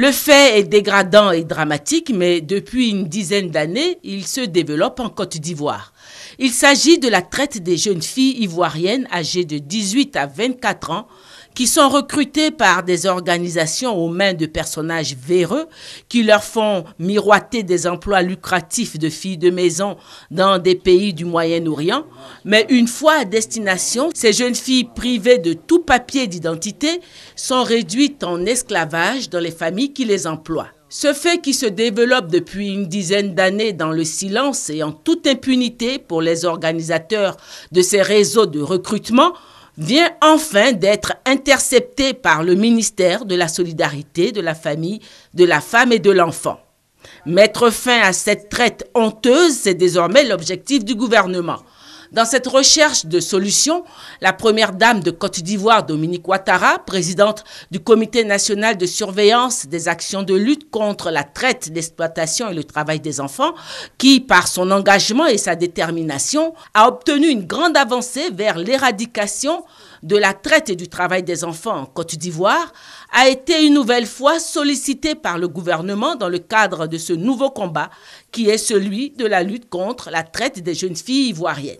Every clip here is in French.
Le fait est dégradant et dramatique, mais depuis une dizaine d'années, il se développe en Côte d'Ivoire. Il s'agit de la traite des jeunes filles ivoiriennes âgées de 18 à 24 ans qui sont recrutées par des organisations aux mains de personnages véreux qui leur font miroiter des emplois lucratifs de filles de maison dans des pays du Moyen-Orient. Mais une fois à destination, ces jeunes filles privées de tout papier d'identité sont réduites en esclavage dans les familles qui les emploient. Ce fait qui se développe depuis une dizaine d'années dans le silence et en toute impunité pour les organisateurs de ces réseaux de recrutement vient enfin d'être intercepté par le ministère de la Solidarité, de la Famille, de la Femme et de l'Enfant. Mettre fin à cette traite honteuse, c'est désormais l'objectif du gouvernement. Dans cette recherche de solutions, la première dame de Côte d'Ivoire, Dominique Ouattara, présidente du Comité national de surveillance des actions de lutte contre la traite, l'exploitation et le travail des enfants, qui, par son engagement et sa détermination, a obtenu une grande avancée vers l'éradication de la traite et du travail des enfants en Côte d'Ivoire, a été une nouvelle fois sollicitée par le gouvernement dans le cadre de ce nouveau combat qui est celui de la lutte contre la traite des jeunes filles ivoiriennes.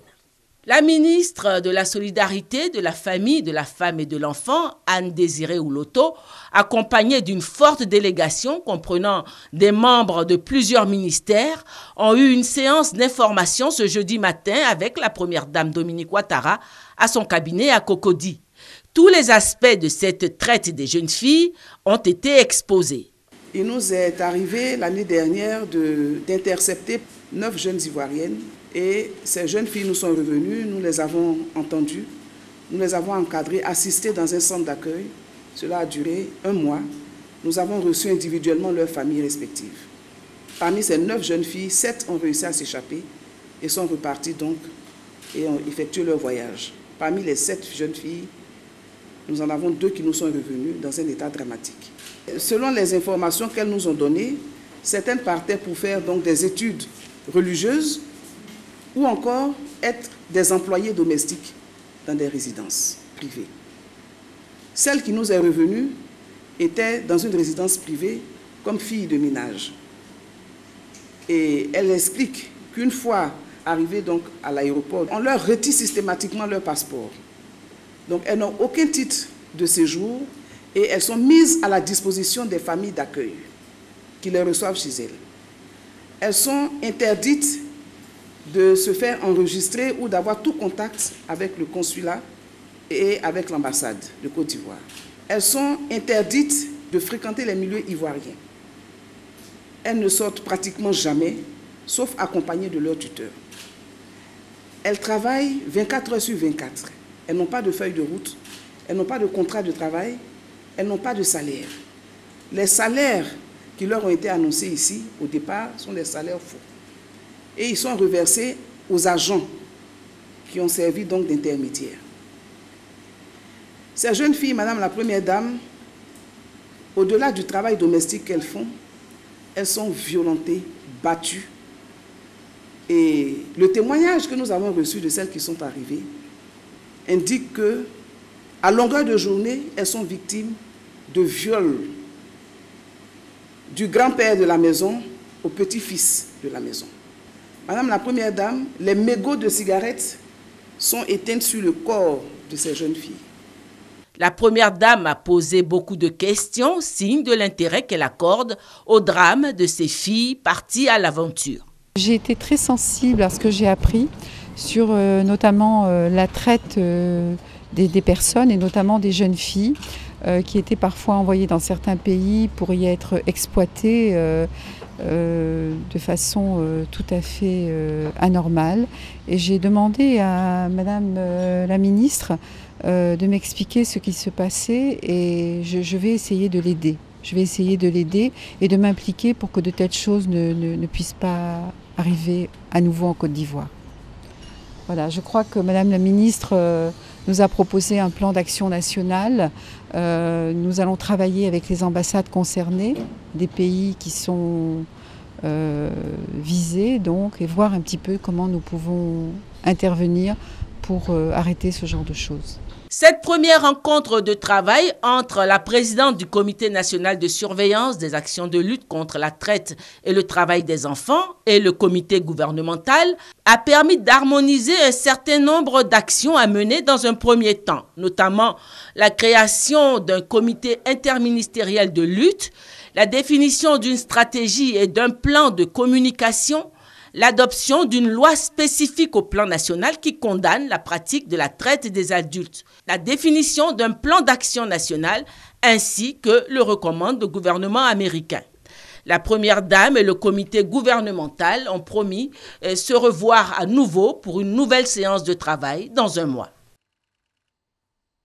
La ministre de la Solidarité, de la Famille, de la Femme et de l'Enfant, Anne-Désirée Ouloto, accompagnée d'une forte délégation comprenant des membres de plusieurs ministères, ont eu une séance d'information ce jeudi matin avec la première dame Dominique Ouattara à son cabinet à Cocody. Tous les aspects de cette traite des jeunes filles ont été exposés. Il nous est arrivé l'année dernière d'intercepter 9 jeunes Ivoiriennes. Et ces jeunes filles nous sont revenues, nous les avons entendues, nous les avons encadrées, assistées dans un centre d'accueil. Cela a duré 1 mois. Nous avons reçu individuellement leurs familles respectives. Parmi ces 9 jeunes filles, 7 ont réussi à s'échapper et sont reparties donc et ont effectué leur voyage. Parmi les 7 jeunes filles, nous en avons 2 qui nous sont revenues dans un état dramatique. Selon les informations qu'elles nous ont données, certaines partaient pour faire donc des études religieuses ou encore être des employés domestiques dans des résidences privées. Celle qui nous est revenue était dans une résidence privée comme fille de ménage. Et elle explique qu'une fois arrivées donc à l'aéroport, on leur retire systématiquement leur passeport. Donc elles n'ont aucun titre de séjour et elles sont mises à la disposition des familles d'accueil qui les reçoivent chez elles. Elles sont interdites de se faire enregistrer ou d'avoir tout contact avec le consulat et avec l'ambassade de Côte d'Ivoire. Elles sont interdites de fréquenter les milieux ivoiriens. Elles ne sortent pratiquement jamais, sauf accompagnées de leur tuteur. Elles travaillent 24 heures sur 24. Elles n'ont pas de feuille de route, elles n'ont pas de contrat de travail, elles n'ont pas de salaire. Les salaires qui leur ont été annoncés ici, au départ, sont des salaires faux. Et ils sont reversés aux agents qui ont servi donc d'intermédiaires. Ces jeunes filles, Madame la Première Dame, au-delà du travail domestique qu'elles font, elles sont violentées, battues. Et le témoignage que nous avons reçu de celles qui sont arrivées indique que, à longueur de journée, elles sont victimes de viols du grand-père de la maison au petit-fils de la maison. Madame la Première Dame, les mégots de cigarettes sont éteints sur le corps de ces jeunes filles. La Première Dame a posé beaucoup de questions, signe de l'intérêt qu'elle accorde au drame de ces filles parties à l'aventure. J'ai été très sensible à ce que j'ai appris sur notamment la traite des personnes et notamment des jeunes filles qui étaient parfois envoyées dans certains pays pour y être exploitées de façon tout à fait anormale. Et j'ai demandé à Madame la ministre de m'expliquer ce qui se passait et je vais essayer de l'aider. Je vais essayer de l'aider et de m'impliquer pour que de telles choses ne puissent pas arriver à nouveau en Côte d'Ivoire. Voilà, je crois que Madame la ministre nous a proposé un plan d'action national. Nous allons travailler avec les ambassades concernées, des pays qui sont visés donc, et voir un petit peu comment nous pouvons intervenir pour arrêter ce genre de choses. Cette première rencontre de travail entre la présidente du Comité national de surveillance des actions de lutte contre la traite et le travail des enfants et le comité gouvernemental a permis d'harmoniser un certain nombre d'actions à mener dans un premier temps, notamment la création d'un comité interministériel de lutte, la définition d'une stratégie et d'un plan de communication, l'adoption d'une loi spécifique au plan national qui condamne la pratique de la traite des adultes, la définition d'un plan d'action national ainsi que le recommande le gouvernement américain. La première dame et le comité gouvernemental ont promis se revoir à nouveau pour une nouvelle séance de travail dans un mois.